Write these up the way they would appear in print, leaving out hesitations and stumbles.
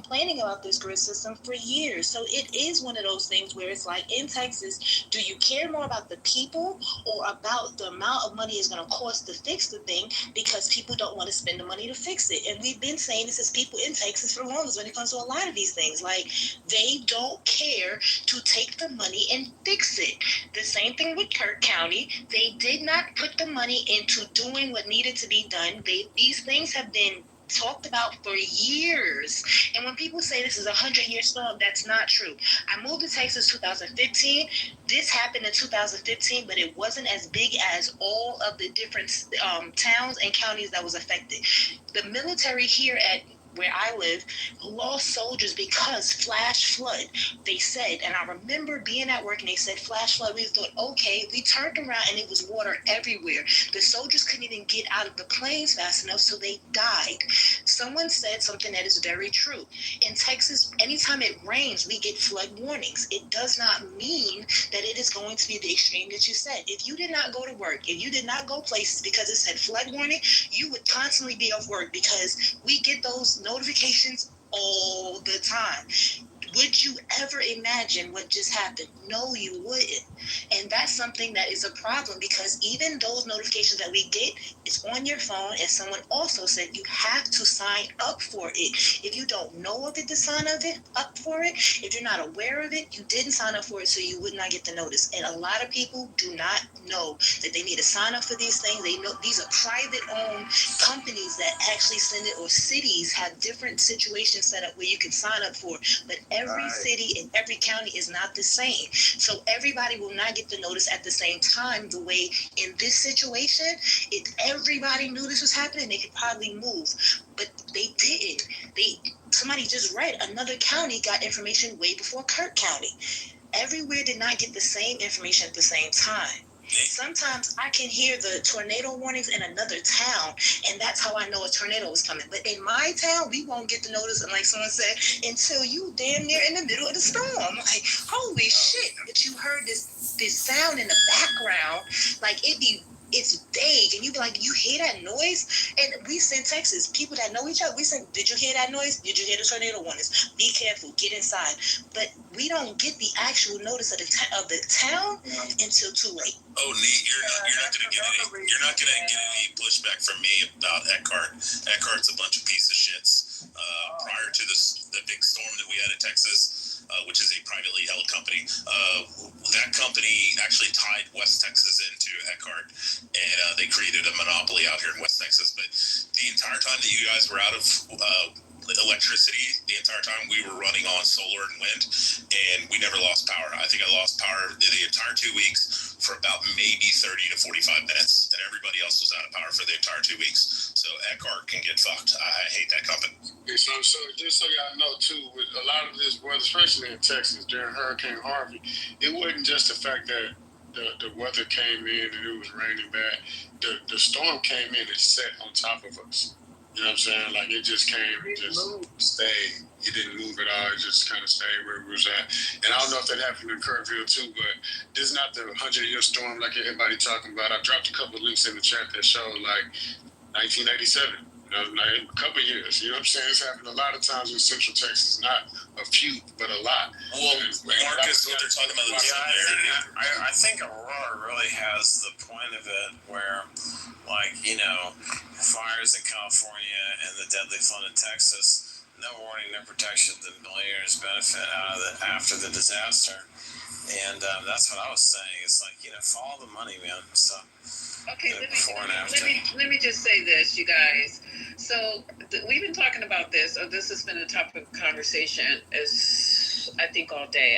complaining about this grid system for years. So it is one of those things where it's like, in Texas, do you care more about the people or about the amount of money it's going to cost to fix the thing, because people don't want to spend the money to fix it? And we've been saying this as people in Texas for the longest when it comes to a lot of these things. Like, they don't care to take the money and fix it. The same thing with Kirk County. They did not put the money into doing what needed to be done. These things have been talked about for years. And when people say this is a 100-year storm, that's not true. I moved to Texas 2015. This happened in 2015, but it wasn't as big as all of the different towns and counties that was affected. The military here at where I live lost soldiers because flash flood. They said, and I remember being at work and they said flash flood. We thought, okay. We turned around and it was water everywhere. The soldiers couldn't even get out of the planes fast enough, so they died. Someone said something that is very true. In Texas, anytime it rains, we get flood warnings. It does not mean that it is going to be the extreme that you said. If you did not go to work, if you did not go places because it said flood warning, you would constantly be off work, because we get those notifications all the time. Would you ever imagine what just happened? No, you wouldn't. And that's something that is a problem, because even those notifications that we get, it's on your phone. And someone also said you have to sign up for it. If you don't know of it to sign up for it, if you're not aware of it, you didn't sign up for it, so you would not get the notice. And a lot of people do not know that they need to sign up for these things. They know these are private-owned companies that actually send it, or cities have different situations set up where you can sign up for. But every city and every county is not the same. So everybody will not get the notice at the same time. The way in this situation, if everybody knew this was happening, they could probably move. But they didn't. Somebody just read another county got information way before Kirk County. Everywhere did not get the same information at the same time. Sometimes I can hear the tornado warnings in another town, and that's how I know a tornado is coming. But in my town, we won't get the notice, and like someone said, until you damn near in the middle of the storm. Like, holy shit! But you heard this sound in the background, like it's vague, and you be like, you hear that noise? And we send Texas, people that know each other, we say, did you hear that noise? Did you hear the tornado warnings? Be careful, get inside. But we don't get the actual notice of the town until too late. Oh, neat. You're not gonna get any pushback from me about Eckhart. Eckhart's a bunch of piece of shits. Prior to the big storm that we had in Texas, which is a privately held company, that company actually tied West Texas into Eckhart, and they created a monopoly out here in West Texas. But the entire time that you guys were out of electricity, the entire time we were running on solar and wind, and we never lost power. I think I lost power the entire 2 weeks for about maybe 30 to 45 minutes, and everybody else was out of power for the entire 2 weeks. So Eckhart can get fucked. I hate that company. So just so y'all know too, with a lot of this weather, especially in Texas during Hurricane Harvey, it wasn't just the fact that the weather came in and it was raining bad. The storm came in and set on top of us. You know what I'm saying? Like, it just came and just stayed. It didn't move at all. It just kind of stayed where it was at. And I don't know if that happened in Kirkville too, but this is not the 100-year storm like everybody talking about. I dropped a couple of links in the chat that showed like 1987. You know, like a couple of years. You know what I'm saying? It's happened a lot of times in Central Texas. Not a few, but a lot. Well, Marcus, what they're talking about is I think Aurora really has the point of it where, like, you know, fires in California and the deadly flood in Texas, no warning, no protection, the millionaires benefit out of it after the disaster. And that's what I was saying. It's like, you know, follow the money, man. So, okay, let me just say this, you guys. So we've been talking about this, or this has been a topic of conversation as I think all day.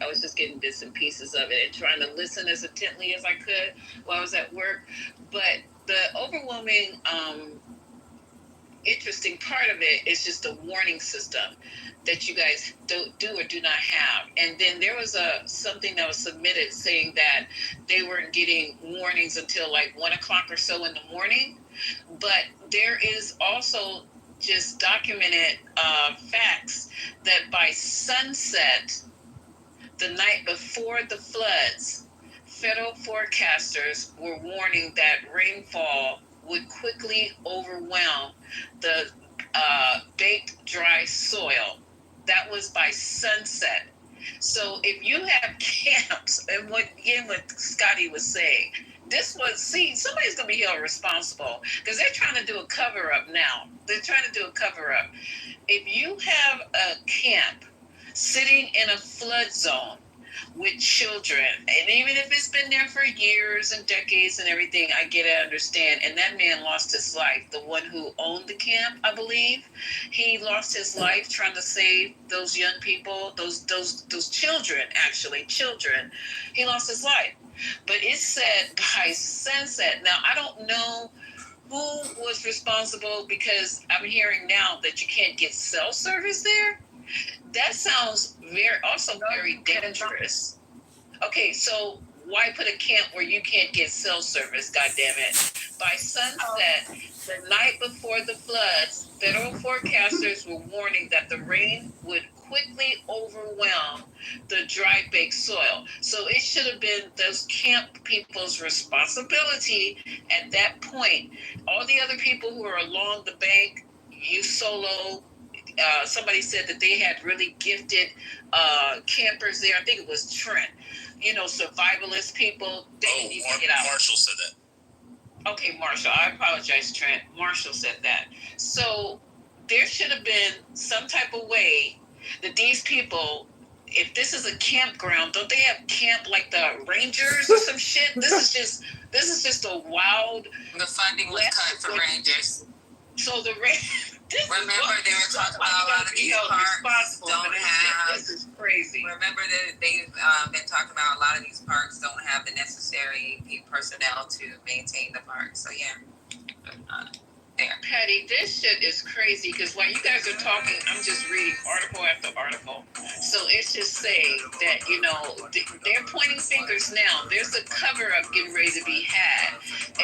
I was just getting bits and pieces of it and trying to listen as intently as I could while I was at work. But the overwhelming interesting part of it is just the warning system that you guys do or do not have. And then there was something that was submitted saying that they weren't getting warnings until like 1 o'clock or so in the morning. But there is also just documented facts that by sunset, the night before the floods, federal forecasters were warning that rainfall would quickly overwhelm the baked dry soil that was by sunset. So if you have camps, and what Scotty was saying, somebody's going to be held responsible because they're trying to do a cover up now. They're trying to do a cover up. If you have a camp sitting in a flood zone with children, and even if it's been there for years and decades and everything, I get it, I understand. And that man lost his life. The one who owned the camp, I believe, he lost his life trying to save those young people, those children, actually children. He lost his life. But it said by sunset. Now I don't know who was responsible, because I'm hearing now that you can't get cell service there. That sounds very dangerous. Okay, so why put a camp where you can't get cell service? God damn it! By sunset, the night before the floods, federal forecasters were warning that the rain would quickly overwhelm the dry, baked soil. So it should have been those camp people's responsibility at that point. All the other people who are along the bank, you solo. Somebody said that they had really gifted campers there. I think it was Trent. Survivalist people. They need to get out. Marshall said that. Okay, Marshall. I apologize, Trent. Marshall said that. So there should have been some type of way that these people, if this is a campground, don't they have camp like the Rangers or some shit? This is just a wild. The funding was cut for Rangers. So the remember they were talking about a lot of these parks don't have. This is crazy. Remember that they've been talking about a lot of these parks don't have the necessary personnel to maintain the park. So yeah. There. Patty, this shit is crazy because while you guys are talking, I'm just reading article after article. So it's just saying that, they're pointing fingers now. There's a cover-up getting ready to be had.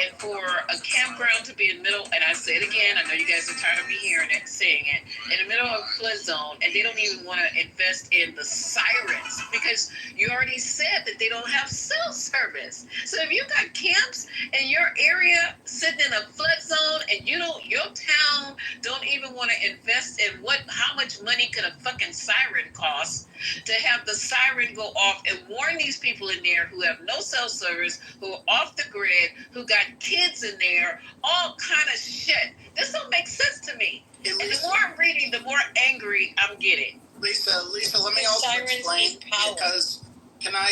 And for a campground to be in the middle, and I say it again, I know you guys are tired of me hearing it, saying it, in the middle of a flood zone, and they don't even want to invest in the sirens because you already said that they don't have cell service. So if you got camps in your area sitting in a flood zone and your town don't even want to invest in how much money could a fucking siren cost to have the siren go off and warn these people in there who have no cell service, who are off the grid, who got kids in there, all kind of shit. This don't make sense to me. And the more I'm reading, the more angry I'm getting. Lisa, let me also explain, because can I,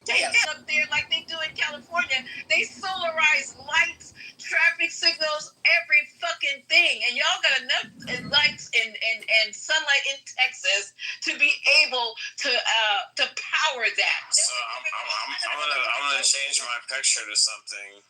yes. Up there like they do in California, they solarize lights, traffic signals, every fucking thing. And y'all got enough lights and sunlight in Texas to be able to power that. So I'm gonna change my picture to something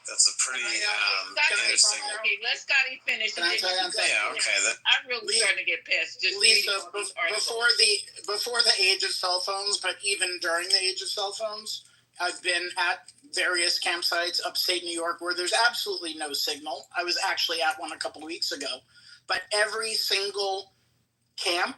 that's a pretty interesting. Okay, let Scotty finish. Can I tell you something? Yeah, okay. I'm really starting to get pissed. Just Lisa, before the age of cell phones, but even during the age of cell phones, I've been at various campsites upstate New York where there's absolutely no signal. I was actually at one a couple of weeks ago, but every single camp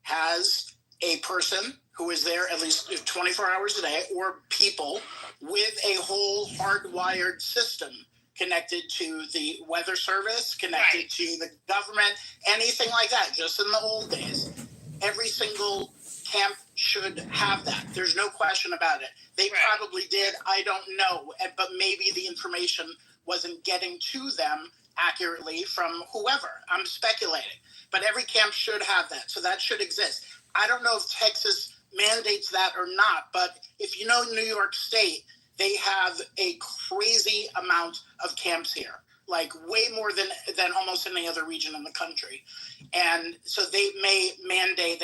has a person who is there at least 24 hours a day, or people with a whole hardwired system connected to the weather service, connected to the government, anything like that. Just in the old days, every single camp should have that. There's no question about it. They probably did. I don't know. But maybe the information wasn't getting to them accurately from whoever. I'm speculating. But every camp should have that. So that should exist. I don't know if Texas mandates that or not. But if you know New York State, they have a crazy amount of camps here. Like way more than almost any other region in the country. And so they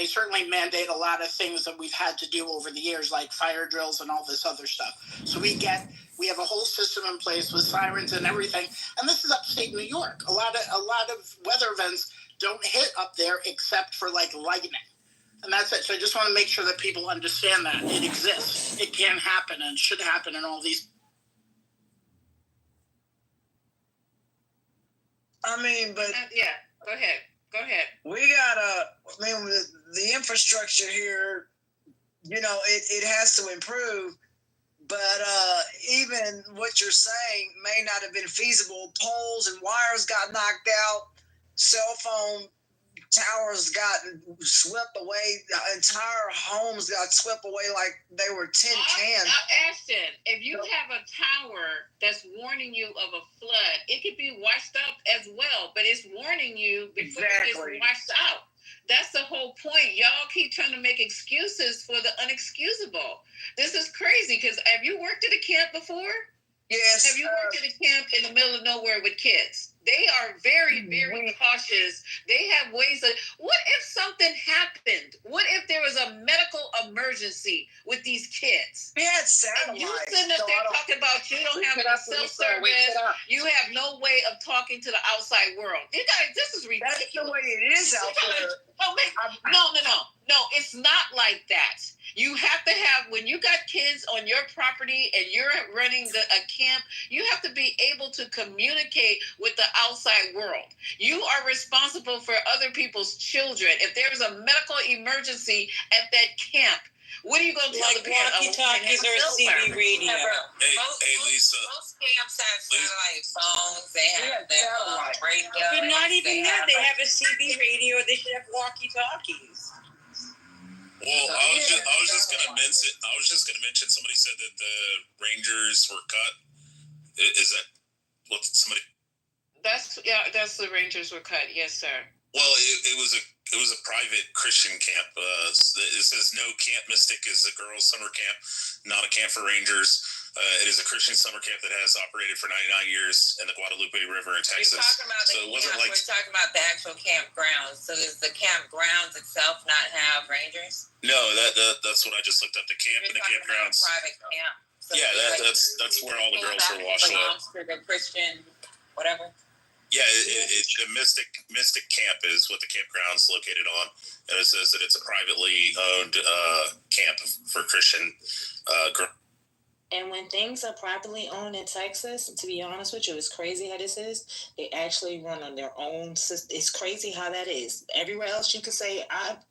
certainly mandate a lot of things that we've had to do over the years, like fire drills and all this other stuff. So we have a whole system in place with sirens and everything. And this is upstate New York. A lot of weather events don't hit up there except for like lightning. And that's it. So I just want to make sure that people understand that it exists. It can happen and should happen in all these. I mean, but yeah, go ahead. We got the infrastructure here, it has to improve, but even what you're saying may not have been feasible. Poles and wires got knocked out, cell phone towers got swept away. Entire homes got swept away like they were tin cans. Ashton, if you have a tower that's warning you of a flood, it could be washed up as well, but it's warning you before it's washed out. That's the whole point. Y'all keep trying to make excuses for the unexcusable. This is crazy because have you worked at a camp before? Yes. Have you worked at a camp in the middle of nowhere with kids? They are very, very cautious. They have ways of, what if something happened? What if there was a medical emergency with these kids? We had satellites. And you sitting up there talking about you don't have any self-service. You have no way of talking to the outside world. You guys, this is ridiculous. That's the way it is out there. No, it's not like that. You have to have, when you got kids on your property and you're running a camp, you have to be able to communicate with the outside world. You are responsible for other people's children. If there's a medical emergency at that camp, what are you going to tell the parents? Walkie-talkies or a CB radio. Hey, Lisa. Most camps have satellite phones. They have their radio. But not even that. They have a CB radio. They should have walkie-talkies. Well, I was just gonna mention. Somebody said that the Rangers were cut. Is that what somebody? That's the Rangers were cut. Yes, sir. Well, it was a private Christian camp. It says no Camp Mystic is a girls' summer camp, not a camp for Rangers. It is a Christian summer camp that has operated for 99 years in the Guadalupe River in Texas. We're talking about we're talking about the actual campgrounds. So does the campgrounds itself not have rangers? No, that's what I just looked up. The camp and the campgrounds. Private camp. So that's where all the girls are washed up. For the Christian, whatever. Yeah, the Mystic Camp is what the campground's located on, and it says that it's a privately owned camp for Christian girls. And when things are privately owned in Texas, to be honest with you, it's crazy how this is. They actually run on their own system. It's crazy how that is. Everywhere else you can say,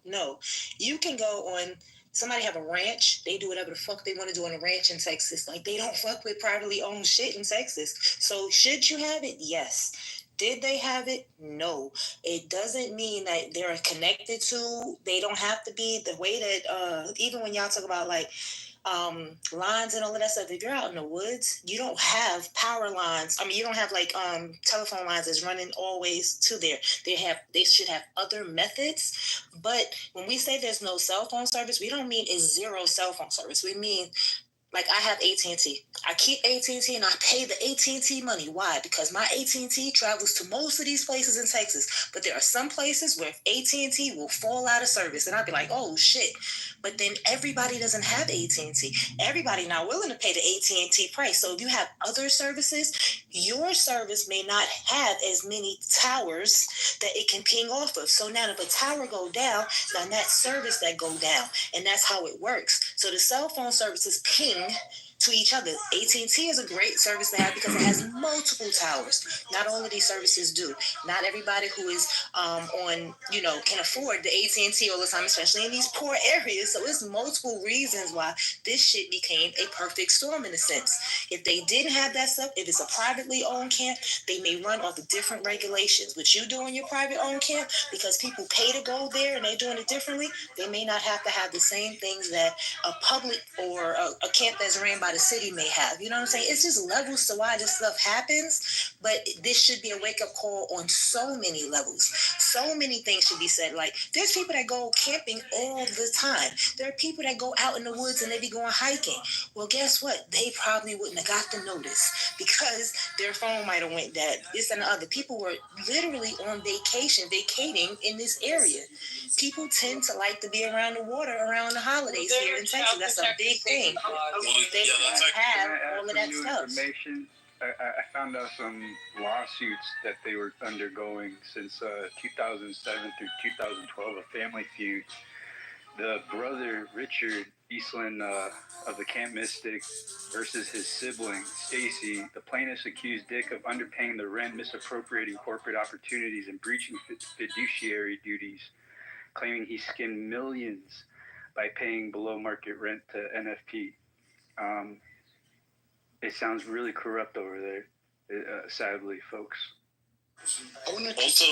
no. You can go on, somebody have a ranch, they do whatever the fuck they want to do on a ranch in Texas. Like, they don't fuck with privately owned shit in Texas. So should you have it? Yes. Did they have it? No. It doesn't mean that they're connected to, they don't have to be the way that, even when y'all talk about like, lines and all of that stuff. If you're out in the woods, you don't have power lines. I mean, you don't have like telephone lines that's running always to there. They should have other methods. But when we say there's no cell phone service, we don't mean it's zero cell phone service. We mean, like, I have AT&T. I keep AT&T and I pay the AT&T money. Why? Because my AT&T travels to most of these places in Texas. But there are some places where AT&T will fall out of service. And I'd be like, oh, shit. But then everybody doesn't have AT&T. Everybody not willing to pay the AT&T price. So if you have other services, your service may not have as many towers that it can ping off of. So now if a tower go down, then that service that go down. And that's how it works. So the cell phone services ping to each other. AT&T is a great service to have because it has multiple towers. Not all of these services do. Not everybody who is can afford the AT&T all the time, especially in these poor areas. So there's multiple reasons why this shit became a perfect storm in a sense. If they didn't have that stuff, if it's a privately owned camp, they may run off of different regulations. What you do in your private owned camp, because people pay to go there and they're doing it differently, they may not have to have the same things that a public or a camp that's ran by the city may have. You know what I'm saying? It's just levels to why this stuff happens, but this should be a wake-up call on so many levels. So many things should be said. Like, there's people that go camping all the time. There are people that go out in the woods and they be going hiking. Well, guess what? They probably wouldn't have got the notice because their phone might have went dead. This and the other. People were literally on vacating in this area. People tend to like to be around the water around the holidays here in Texas. That's a big thing. They don't have all of that stuff. I found out some lawsuits that they were undergoing since 2007 through 2012, a family feud. The brother, Richard Eastland of the Camp Mystic versus his sibling, Stacy, the plaintiffs accused Dick of underpaying the rent, misappropriating corporate opportunities, and breaching fiduciary duties, claiming he skimmed millions by paying below market rent to NFP. It sounds really corrupt over there, sadly, folks. Also,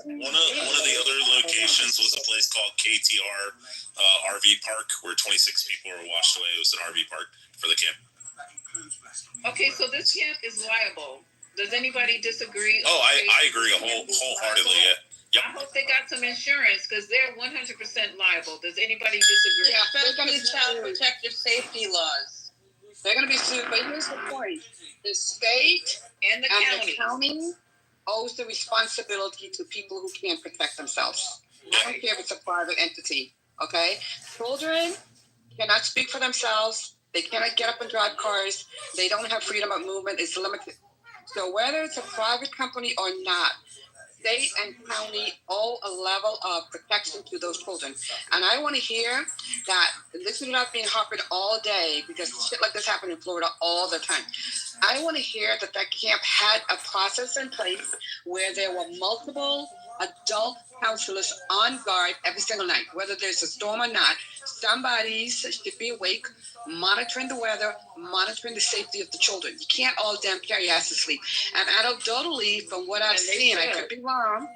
one of the other locations was a place called KTR RV Park, where 26 people were washed away. It was an RV park for the camp. Okay, so this camp is liable. Does anybody disagree? Oh, I agree wholeheartedly. Yeah. Yep. I hope they got some insurance because they're 100% liable. Does anybody disagree? Yeah, they're going to be child protective safety laws. They're going to be sued, but here's the point: the state And the county owes the responsibility to people who can't protect themselves. I don't care if it's a private entity. Okay, children cannot speak for themselves. They cannot get up and drive cars. They don't have freedom of movement. It's limited. So whether it's a private company or not, state and county owe a level of protection to those children. And I want to hear that this is not being harped all day because shit like this happens in Florida all the time. I want to hear that camp had a process in place where there were multiple adult counselors on guard every single night, whether there's a storm or not. Somebody should be awake, monitoring the weather, monitoring the safety of the children. You can't all damn carry your ass to sleep. And anecdotally, from what I've seen, I could be wrong.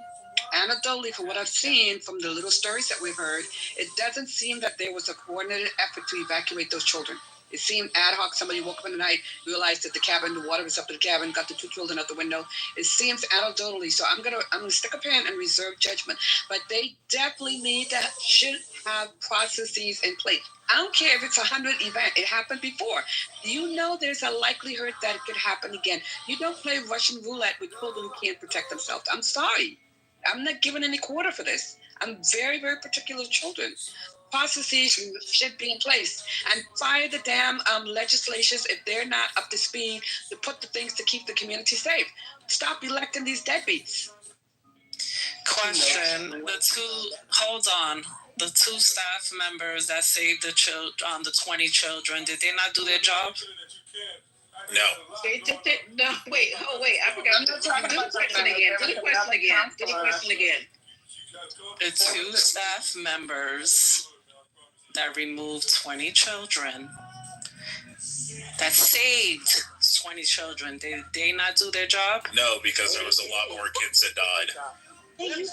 Anecdotally, from what I've seen, from the little stories that we've heard, it doesn't seem that there was a coordinated effort to evacuate those children. It seemed ad hoc. Somebody woke up in the night, realized that the water was up to the cabin, got the two children out the window. It seems anecdotally. So I'm gonna stick a pin and reserve judgment. But they definitely should have processes in place. I don't care if it's 100 event. It happened before. You know there's a likelihood that it could happen again. You don't play Russian roulette with children who can't protect themselves. I'm sorry. I'm not giving any quarter for this. I'm very, very particular with children. Processes should be in place and fire the damn legislatures if they're not up to speed to put the things to keep the community safe. Stop electing these deadbeats. Question: the two staff members that saved the 20 children, did they not do their job? No. They did it. No, wait. Oh, wait. I forgot. Do the question again. The two staff members that removed 20 children, that saved 20 children, did they not do their job? No, because there was a lot more kids that died. They did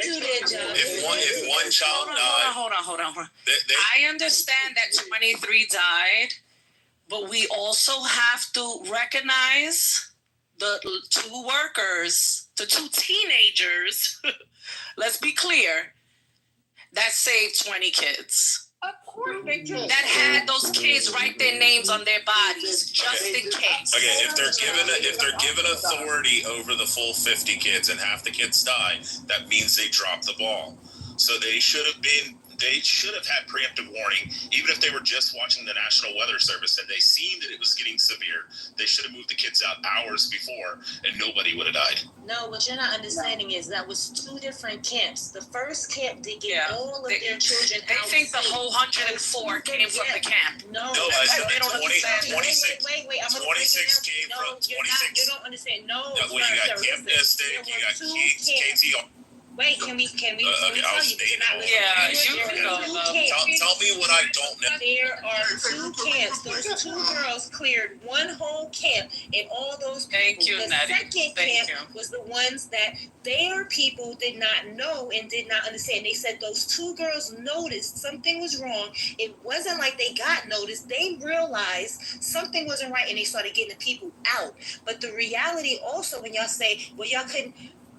do their job. If one child died... Hold on. I understand that 23 died, but we also have to recognize the two workers, the two teenagers, let's be clear, that saved 20 kids. Of course they do. That had those kids write their names on their bodies just in case. Okay, if they're given authority over the full 50 kids and half the kids die, that means they dropped the ball. So they should have had preemptive warning, even if they were just watching the National Weather Service and they seen that it was getting severe. They should have moved the kids out hours before and nobody would have died. No, what you're not understanding is that was two different camps. The first camp did get all of their children out. They think the whole 104 came from the camp. No, I said they don't understand. 26 came from 26. You don't understand. No. Well, you got Camp Mystic, you got KTR. Wait, can we tell you? Tell me what I don't know. There are two camps. Those two girls cleared one whole camp and all those people. Thank you, Natty. Second camp was the ones that their people did not know and did not understand. They said those two girls noticed something was wrong. It wasn't like they got noticed. They realized something wasn't right and they started getting the people out. But the reality also, when y'all say, well, y'all couldn't,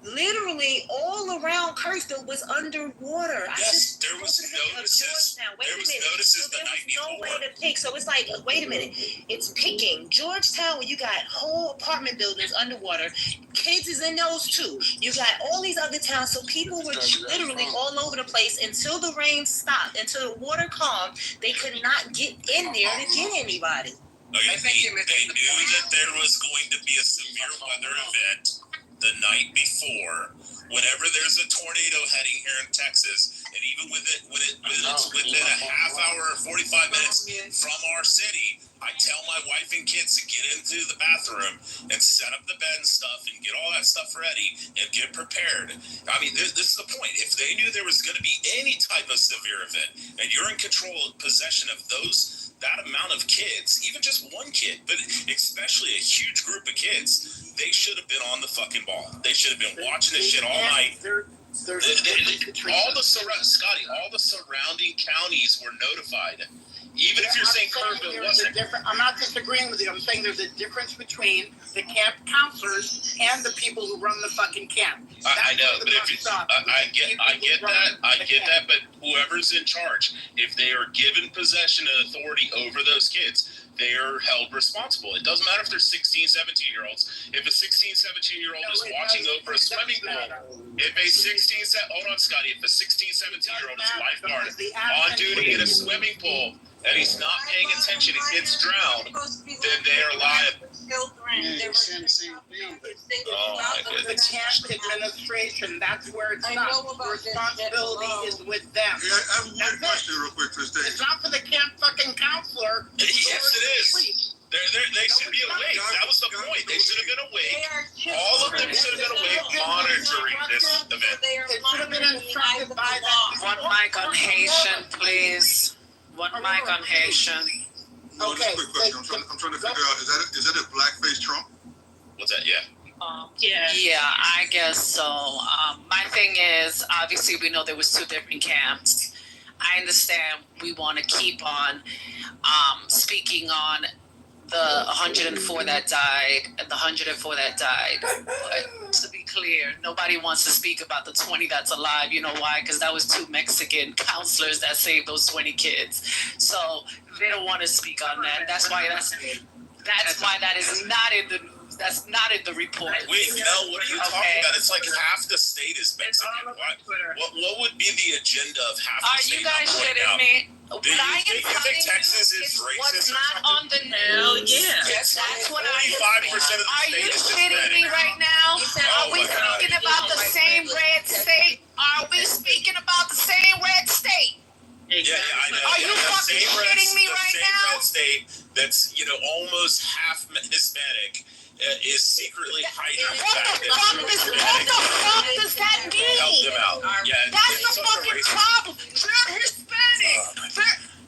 literally all around Kirksville was underwater. Yes, there was notices. There was notices the night before. No way to pick. So it's like, wait a minute. It's picking. Georgetown, where you got whole apartment buildings underwater. Kids is in those too. You got all these other towns. So people were literally all over the place until the rain stopped, until the water calmed. They could not get in there to get anybody. Okay, they knew that there was going to be a severe weather event the night before. Whenever there's a tornado heading here in Texas, and even when it's within a half hour or 45 minutes from our city, I tell my wife and kids to get into the bathroom and set up the bed and stuff and get all that stuff ready and get prepared. I mean, this is the point. If they knew there was going to be any type of severe event and you're in control, possession of those that amount of kids, even just one kid, but especially a huge group of kids, they should have been on the fucking ball. They should have been watching this shit all night. All the surrounding counties were notified. Even if you're saying Kerrville wasn't. I'm not disagreeing with you. I'm saying there's a difference between the camp counselors and the people who run the fucking camp. I know, but if it's, I get that, but whoever's in charge, if they are given possession and authority over those kids, they are held responsible. It doesn't matter if they're 16, 17-year-olds. If a 16, 17-year-old is watching over a swimming pool, if a 16, hold on, Scotty, if a 16, 17-year-old is lifeguard on duty in a swimming pool and he's not paying attention, and gets drowned, then they are liable. Oh my The goodness. camp administration, that's where it's not. The responsibility is with them. Yeah, I have one question real quick, Christine. It's not for the camp fucking counselor. Yes, it is. They should be awake. That was the point. They should have been awake. All of them should have been awake monitoring this event. It should have been instructed by that. One mic on Haitian, please. One mic on Haitian. No, just a quick question. I'm trying to figure out, is that a blackface Trump? What's that? Yeah. Yeah, I guess so. My thing is, obviously, we know there was two different camps. I understand we want to keep on speaking on the 104 that died and the 104 that died. But to be clear, nobody wants to speak about the 20 that's alive. You know why? Because that was two Mexican counselors that saved those 20 kids. So they don't want to speak on that. That's why that is not in the news. That's not in the report. Wait, Mel, what are you talking about? It's like half the state is Mexican. What would be the agenda of half the state? Are you guys shitting me? Do you think Texas is racist? What's not on the news? That's what I 45% of the Are state you is shitting me right now? Are we speaking about the same red state? Are we speaking about the same red state? Yeah, I know. Are you fucking shitting me right now? The same red state that's, almost half Hispanic is secretly hiding the fact that What the fuck does that mean? help them out. Yeah, That's the fucking problem. They're Hispanic.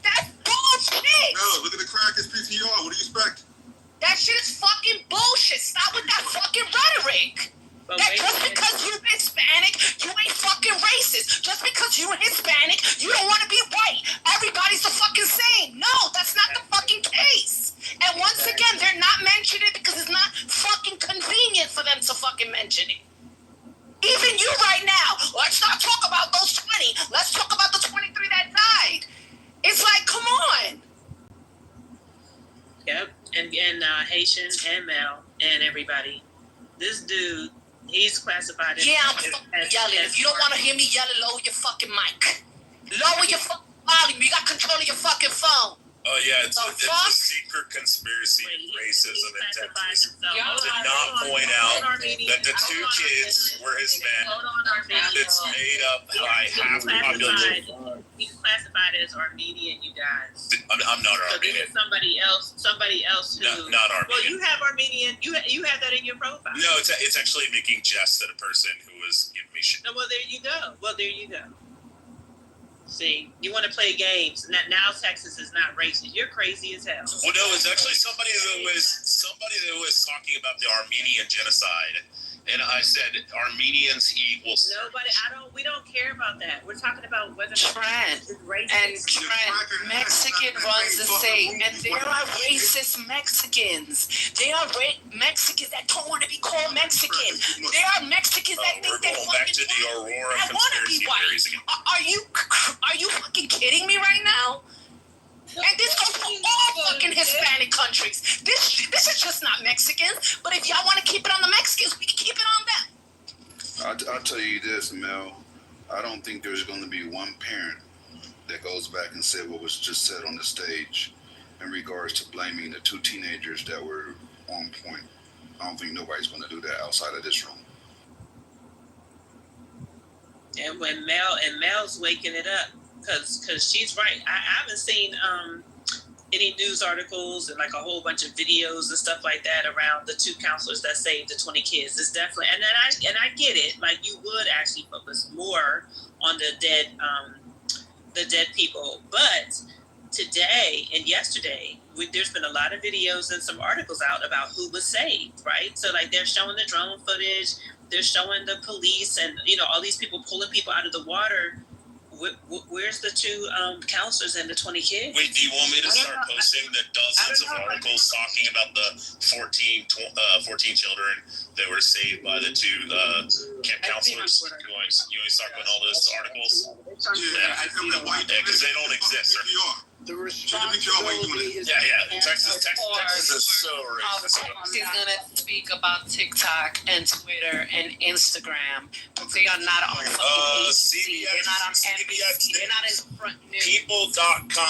That's bullshit. No, look at the crack his PTR. What do you expect? That shit is fucking bullshit. Stop with that fucking rhetoric. That just because you're Hispanic, you ain't fucking racist. Just because you're Hispanic, you don't want to be white. Everybody's the fucking same. No, that's not the fucking case. And once again, they're not mentioning it because it's not fucking convenient for them to fucking mention it. Even you right now, let's not talk about those 20. Let's talk about the 23 that died. It's like, come on. Yep, and Haitian and Mel and everybody. This dude, he's classified as... Yeah, I'm fucking yelling. If you don't want to hear me yelling, lower your fucking mic. Lower your fucking volume. You got control of your fucking phone. Oh yeah, it's a secret conspiracy of racism in Texas. Did not point out that the two kids were Hispanic. It's made up by half the population. He's classified as Armenian, you guys. I'm not Armenian. Somebody else who... Not Armenian. Well, you have Armenian. You have that in your profile. No, it's actually making jest at a person who was giving me shit. No, well, there you go. See, you want to play games. Now Texas is not racist. You're crazy as hell. Well, no, it's actually somebody that was talking about the Armenian genocide, and I said Armenians equal. Nobody. We don't care about that. We're talking about whether Trent Mexican runs the state, and there are racist Mexicans. There are Mexicans that don't want to be called Mexican. There are Mexicans that think they going back to the Aurora conspiracy theories again. Are you fucking kidding me right now? And this goes for all fucking Hispanic countries. This is just not Mexicans. But if y'all want to keep it on the Mexicans, we can keep it on them. I'll tell you this, Mel. I don't think there's going to be one parent that goes back and said what was just said on the stage in regards to blaming the two teenagers that were on point. I don't think nobody's going to do that outside of this room. And when Mel's waking it up, because she's right. I haven't seen any news articles and like a whole bunch of videos and stuff like that around the two counselors that saved the 20 kids. It's definitely, and I get it. Like, you would actually focus more on the dead people, but today and yesterday, there's been a lot of videos and some articles out about who was saved, right? So like they're showing the drone footage, they're showing the police and, you know, all these people pulling people out of the water. Where's the two counselors and the 20 kids? Wait, do you want me to start posting the dozens of articles talking about the 14 children that were saved by the two camp counselors? You want to start putting all those articles? Yeah, because they don't exist. The responsibility is Texas is so racist. He's gonna speak about TikTok and Twitter and Instagram, but they are not on fucking ABC. They're not on NBC. They're not in front news. People.com